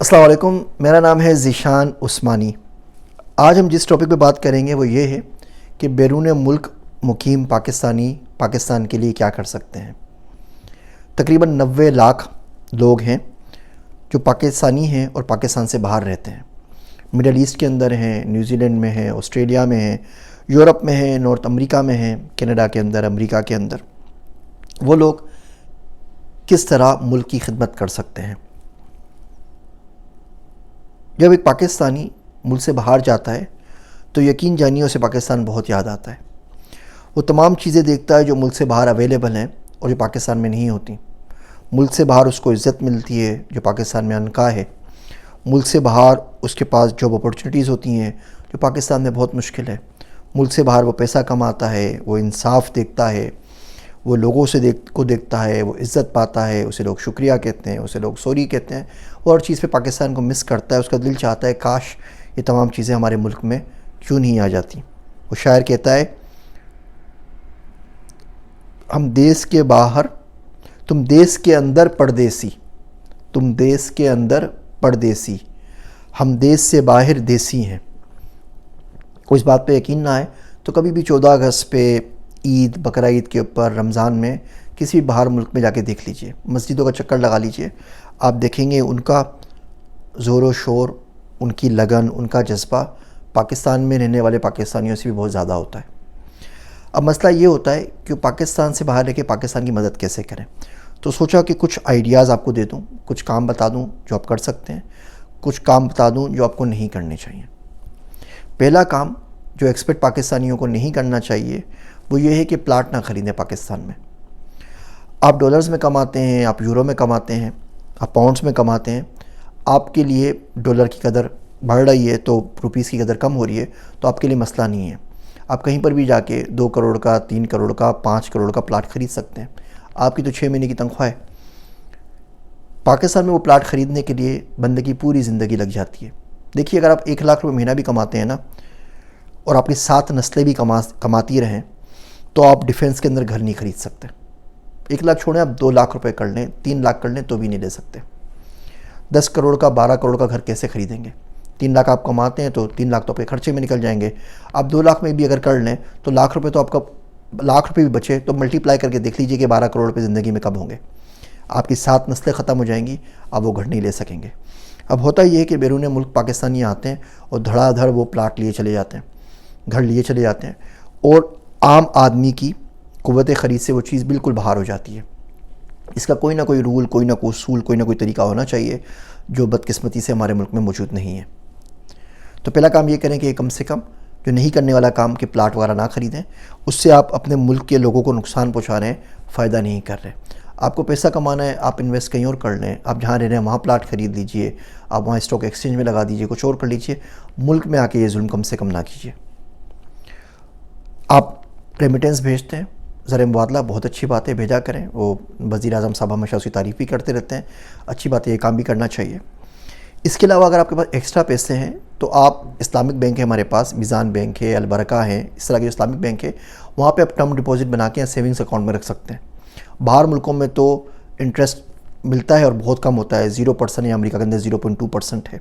अस्सलाम वालेकुम, मेरा नाम है ज़ीशान उस्मानी। आज हम जिस टॉपिक पे बात करेंगे वो ये है कि बैरून मुल्क मुकीम पाकिस्तानी पाकिस्तान के लिए क्या कर सकते हैं। तकरीबन 90 लाख लोग हैं जो पाकिस्तानी हैं और पाकिस्तान से बाहर रहते हैं। मिडल ईस्ट के अंदर हैं, न्यूजीलैंड में हैं, ऑस्ट्रेलिया में हैं, यूरोप में हैं, नॉर्थ अमेरिका में हैं, कनाडा के अंदर, अमेरिका के अंदर। वो लोग किस तरह मुल्क की खिदमत कर सकते हैं। जब एक पाकिस्तानी मुल्क से बाहर जाता है तो यकीन जानिए उसे पाकिस्तान बहुत याद आता है। वो तमाम चीज़ें देखता है जो मुल्क से बाहर अवेलेबल हैं और जो पाकिस्तान में नहीं होती। मुल्क से बाहर उसको इज़्ज़त मिलती है जो पाकिस्तान में अनका है। मुल्क से बाहर उसके पास जॉब अपॉर्चुनिटीज़ होती हैं जो पाकिस्तान में बहुत मुश्किल है। मुल्क से बाहर वो पैसा कमाता है, वो इंसाफ देखता है, वो लोगों से देखता है, वो इज़्ज़त पाता है, उसे लोग शुक्रिया कहते हैं, उसे लोग सॉरी कहते हैं। वो हर चीज़ पे पाकिस्तान को मिस करता है। उसका दिल चाहता है काश ये तमाम चीज़ें हमारे मुल्क में क्यों नहीं आ जाती। वो शायर कहता है, हम देश के बाहर, तुम देश के अंदर परदेसी, तुम देश के अंदर परदेसी, हम देश से बाहर देसी हैं। कोई इस बात पे यकीन ना आए तो कभी भी 14 अगस्त पे, ईद, बकरा ईद के ऊपर, रमज़ान में किसी भी बाहर मुल्क में जाके देख लीजिए, मस्जिदों का चक्कर लगा लीजिए। आप देखेंगे उनका ज़ोर शोर, उनकी लगन, उनका जज्बा पाकिस्तान में रहने वाले पाकिस्तानियों से भी बहुत ज़्यादा होता है। अब मसला ये होता है कि पाकिस्तान से बाहर रह के पाकिस्तान की मदद कैसे करें। तो सोचा कि कुछ आइडियाज़ आपको दे दूँ, कुछ काम बता दूँ जो आप कर सकते हैं, कुछ काम बता दूँ जो आपको नहीं करने चाहिए। पहला काम जो एक्सपेट पाकिस्तानियों को नहीं करना चाहिए वो ये है कि प्लाट ना ख़रीदें पाकिस्तान में। आप डॉलर्स में कमाते हैं, आप यूरो में कमाते हैं, आप पाउंड्स में कमाते हैं। आपके लिए डॉलर की कदर बढ़ रही है तो रुपीस की कदर कम हो रही है, तो आपके लिए मसला नहीं है। आप कहीं पर भी जाके 2 करोड़ का, 3 करोड़ का, 5 करोड़ का प्लाट ख़रीद सकते हैं। आपकी तो 6 महीने की तनख्वाह है। पाकिस्तान में वो प्लाट ख़रीदने के लिए बंदे की पूरी ज़िंदगी लग जाती है। देखिए, अगर आप 1 लाख रुपये महीना भी कमाते हैं ना, और आपकी 7 नस्लें भी कमाती रहें, तो आप डिफेंस के अंदर घर नहीं ख़रीद सकते। 1 लाख छोड़ें, आप 2 लाख रुपए कर लें, 3 लाख कर लें तो भी नहीं ले सकते। 10 करोड़ का, 12 करोड़ का घर कैसे ख़रीदेंगे। 3 लाख आप कमाते हैं तो 3 लाख तो आपके खर्चे में निकल जाएंगे। आप 2 लाख में भी अगर कर लें तो लाख रुपए तो आपका, लाख रुपए भी बचे तो मल्टीप्लाई करके देख लीजिए कि 12 करोड़ रुपये ज़िंदगी में कब होंगे। आपकी 7 नस्लें ख़त्म हो जाएंगी, आप वो घर नहीं ले सकेंगे। अब होता ये है कि बैरून मुल्क पाकिस्तानी आते हैं और धड़ाधड़ वो प्लाट लिए चले जाते हैं, घर लिए चले जाते हैं, और आम आदमी की कुव्वत ख़रीद से वो चीज़ बिल्कुल बाहर हो जाती है। इसका कोई ना कोई रूल, कोई ना कोई उसूल, कोई ना कोई तरीका होना चाहिए जो बदकिस्मती से हमारे मुल्क में मौजूद नहीं है। तो पहला काम ये करें कि कम से कम जो नहीं करने वाला काम कि प्लाट वगैरह ना ख़रीदें। उससे आप अपने मुल्क के लोगों को नुकसान पहुँचा रहे हैं, फ़ायदा नहीं कर रहे। आपको पैसा कमाना है, आप इन्वेस्ट कहीं और कर लें। आप जहाँ रह रहे हैं वहाँ प्लाट ख़रीद लीजिए, आप वहाँ स्टॉक एक्सचेंज में लगा दीजिए, कुछ और कर लीजिए। मुल्क में आके ये जुल्म कम से कम ना कीजिए। आप रेमिटेंस भेजते हैं, ज़र मुबादला, बहुत अच्छी बात है, भेजा करें। वो वज़ीर आज़म साहब हमेशा उसकी तारीफ़ भी करते रहते हैं, अच्छी बात है, ये काम भी करना चाहिए। इसके अलावा अगर आपके पास एक्स्ट्रा पैसे हैं तो आप, इस्लामिक बैंक है हमारे पास, मिज़ान बैंक है, अलबरका है, इस तरह के इस्लामिक बैंक है, वहाँ पे आप टर्म डिपॉजिट बना के या सेविंग्स अकाउंट में रख सकते हैं। बाहर मुल्कों में तो इंटरेस्ट मिलता है और बहुत कम होता है, 0% या अमेरिका के अंदर 0.2% है,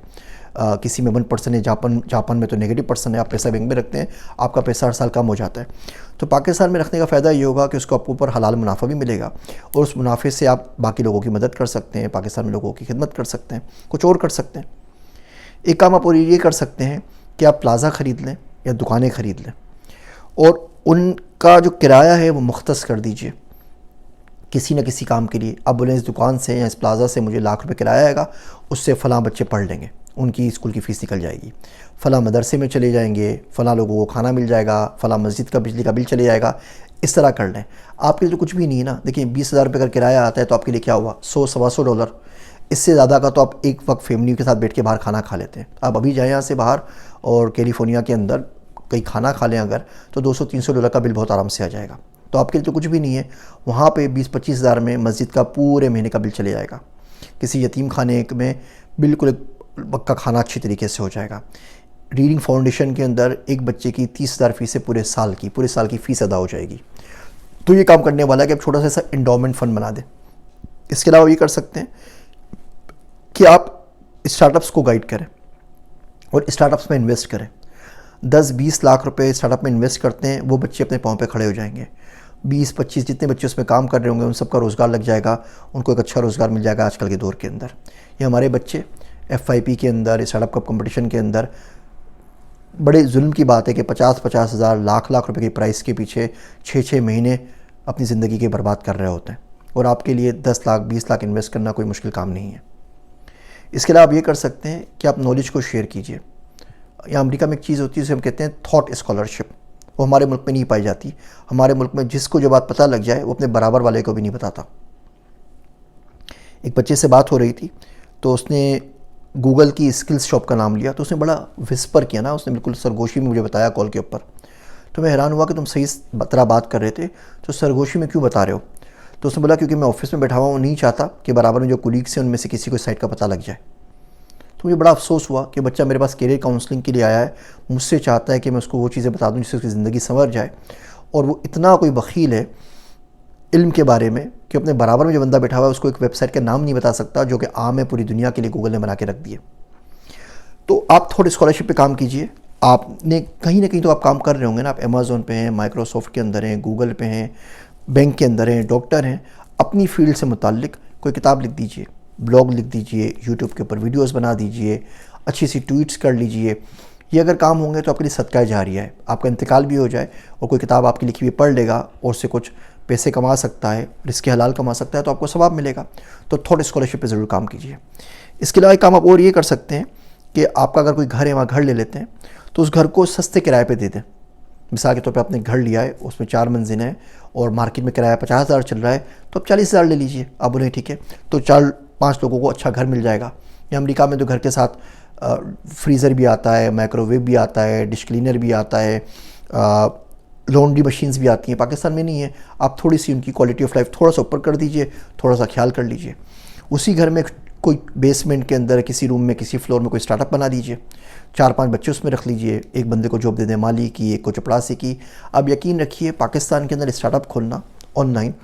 किसी में 1% है, जापान में तो -% है। आप पैसा बैंक में रखते हैं, आपका पैसा हर साल कम हो जाता है। तो पाकिस्तान में रखने का फ़ायदा ये होगा कि उसको आपके ऊपर हलाल मुनाफा भी मिलेगा और उस मुनाफे से आप बाकी लोगों की मदद कर सकते हैं, पाकिस्तान में लोगों की खिदमत कर सकते हैं, कुछ और कर सकते हैं। एक काम आप और ये कर सकते हैं कि आप प्लाज़ा ख़रीद लें या दुकानें ख़रीद लें और उनका जो किराया है वो मुख्तस कर दीजिए किसी न किसी काम के लिए। अब बोलें इस दुकान से या इस प्लाज़ा से मुझे लाख रुपए किराया आएगा, उससे फ़लाँ बच्चे पढ़ लेंगे, उनकी स्कूल की फ़ीस निकल जाएगी, फ़लाँ मदरसे में चले जाएंगे, फ़लाँ लोगों को खाना मिल जाएगा, फ़लाँ मस्जिद का बिजली का बिल चले जाएगा। इस तरह कर लें। आपके लिए तो कुछ भी नहीं है ना। देखिए, 20,000 रुपये अगर किराया आता है तो आपके लिए क्या हुआ, 100-125 डॉलर। इससे ज़्यादा का तो आप एक वक्त फैमिली के साथ बैठ के बाहर खाना खा लेते हैं। आप अभी जाएँ यहाँ से बाहर और कैलिफोर्निया के अंदर कहीं खाना खा लें अगर, तो 200-300 डॉलर का बिल बहुत आराम से आ जाएगा। तो आपके लिए तो कुछ भी नहीं है। वहाँ पे 20-25 हज़ार में मस्जिद का पूरे महीने का बिल चले जाएगा। किसी यतीम खाने में बिल्कुल एक वक्त का खाना अच्छी तरीके से हो जाएगा। रीडिंग फाउंडेशन के अंदर एक बच्चे की 30,000 फ़ीस से पूरे साल की फ़ीस अदा हो जाएगी। तो ये काम करने वाला है कि आप छोटा सा ऐसा इंडोमेंट फ़ंड बना दें। इसके अलावा ये कर सकते हैं कि आप स्टार्टअप्स को गाइड करें और स्टार्टअप्स में इन्वेस्ट करें। 10-20 लाख रुपए स्टार्टअप में इन्वेस्ट करते हैं, वो बच्चे अपने पाँव पे खड़े हो जाएंगे। 20-25 जितने बच्चे उसमें काम कर रहे होंगे उन सबका रोज़गार लग जाएगा, उनको एक अच्छा रोज़गार मिल जाएगा आजकल के दौर के अंदर। ये हमारे बच्चे FIP के अंदर, स्टार्टअप कप कंपटीशन के अंदर, बड़े जुल्म की बात है कि 50-50 हज़ार, लाख रुपए की प्राइस के पीछे 6-6 महीने अपनी ज़िंदगी के बर्बाद कर रहे होते हैं, और आपके लिए 10 लाख 20 लाख इन्वेस्ट करना कोई मुश्किल काम नहीं है। इसके अलावा आप ये कर सकते हैं कि आप नॉलेज को शेयर कीजिए। या अमेरिका में एक चीज़ होती है जिसे हम कहते हैं थॉट स्कॉलरशिप, वो हमारे मुल्क में नहीं पाई जाती। हमारे मुल्क में जिसको जो बात पता लग जाए वो अपने बराबर वाले को भी नहीं बताता। एक बच्चे से बात हो रही थी तो उसने गूगल की स्किल्स शॉप का नाम लिया, तो उसने बड़ा विस्पर किया ना, उसने बिल्कुल सरगोशी में मुझे बताया कॉल के ऊपर। तो मैं हैरान हुआ कि तुम सही तरह बात कर रहे थे, तो सरगोशी में क्यों बता रहे हो? तो उसने बोला क्योंकि मैं ऑफिस में बैठा हुआ हूँ, नहीं चाहता कि बराबर में जो कुलीग्स हैं उनमें से किसी को साइट का पता लग जाए। तो मुझे बड़ा अफसोस हुआ कि बच्चा मेरे पास करियर काउंसलिंग के लिए आया है, मुझसे चाहता है कि मैं उसको वो चीज़ें बता दूं जिससे उसकी ज़िंदगी संवर जाए, और वो इतना कोई बखील है इल्म के बारे में कि अपने बराबर में जो बंदा बैठा हुआ है उसको एक वेबसाइट का नाम नहीं बता सकता जो कि आम है पूरी दुनिया के लिए, गूगल ने बना के रख दिए। तो आप थोड़ी स्कॉलरशिप पे काम कीजिए। आपने कहीं ना कहीं तो आप काम कर रहे होंगे ना, आप अमेज़ॉन पे हैं, माइक्रोसॉफ्ट के अंदर हैं, गूगल पे हैं, बैंक के अंदर हैं, डॉक्टर हैं। अपनी फील्ड से मुताल्लिक कोई किताब लिख दीजिए, ब्लॉग लिख दीजिए, यूट्यूब के ऊपर वीडियोस बना दीजिए, अच्छी सी ट्वीट्स कर लीजिए। ये अगर काम होंगे तो आपके लिए सदका जारिया है। आपका इंतकाल भी हो जाए और कोई किताब आपकी लिखी हुई पढ़ लेगा और उससे कुछ पैसे कमा सकता है, रिस्क हलाल कमा सकता है, तो आपको सवाब मिलेगा। तो थोड़े स्कॉलरशिप पे ज़रूर काम कीजिए। इसके अलावा एक काम आप और ये कर सकते हैं कि आपका अगर कोई घर है, वहाँ घर ले लेते हैं, तो उस घर को सस्ते किराए पे दे दें। मिसाल के तौर पे आपने घर लिया है, उसमें 4 मंजिलें हैं और मार्केट में किराया 50,000 चल रहा है, तो आप 40,000 ले लीजिए। आप बोले ठीक है, तो 4-5 लोगों को अच्छा घर मिल जाएगा। या अमेरिका में तो घर के साथ फ्रीज़र भी आता है, माइक्रोवेव भी आता है, डिश क्लीनर भी आता है, लॉन्ड्री मशीन्स भी आती हैं। पाकिस्तान में नहीं है। आप थोड़ी सी उनकी क्वालिटी ऑफ लाइफ थोड़ा सा ऊपर कर दीजिए, थोड़ा सा ख्याल कर लीजिए। उसी घर में कोई बेसमेंट के अंदर किसी रूम में किसी फ्लोर में कोई स्टार्टअप बना दीजिए, 4-5 बच्चे उसमें रख लीजिए, एक बंदे को जॉब दे दें माली की, एक को चपड़ासी की। अब यकीन रखिए पाकिस्तान के अंदर स्टार्टअप खोलना ऑनलाइन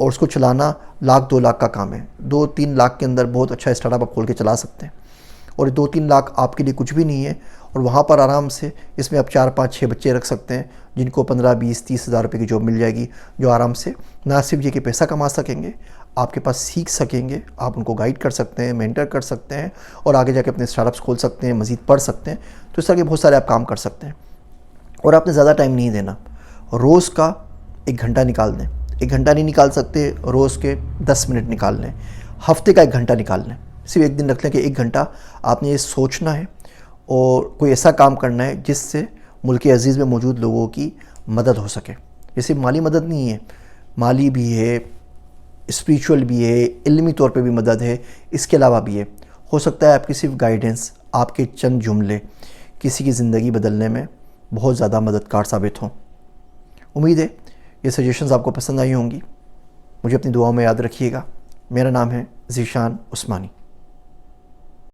और उसको चलाना 1-2 लाख का काम है। 2-3 लाख के अंदर बहुत अच्छा स्टार्टअप आप खोल के चला सकते हैं, और 2-3 लाख आपके लिए कुछ भी नहीं है। और वहाँ पर आराम से इसमें आप 4-5-6 बच्चे रख सकते हैं जिनको 15-20-30 हज़ार रुपये की जॉब मिल जाएगी, जो आराम से ना सिर्फ ये कि पैसा कमा सकेंगे, आपके पास सीख सकेंगे, आप उनको गाइड कर सकते हैं, मेंटर कर सकते हैं, और आगे जाके अपने स्टार्टअप्स खोल सकते हैं, मज़ीद पढ़ सकते हैं। तो इस तरह के बहुत सारे आप काम कर सकते हैं। और आपने ज़्यादा टाइम नहीं देना, रोज़ का 1 घंटा निकाल दें। 1 घंटा नहीं निकाल सकते, रोज़ के 10 मिनट निकाल लें। हफ्ते का 1 घंटा निकाल लें। सिर्फ एक दिन रख लें कि 1 घंटा आपने ये सोचना है और कोई ऐसा काम करना है जिससे मुल्क अज़ीज़ में मौजूद लोगों की मदद हो सके। ये सिर्फ माली मदद नहीं है, माली भी है, स्पिरिचुअल भी है, इल्मी तौर पे भी मदद है, इसके अलावा भी है। हो सकता है आपकी सिर्फ गाइडेंस, आपके चंद जुमले किसी की ज़िंदगी बदलने में बहुत ज़्यादा मददगार साबित हों। उम्मीद है ये सजेशंस आपको पसंद आई होंगी। मुझे अपनी दुआओं में याद रखिएगा। मेरा नाम है ज़ीशान उस्मानी।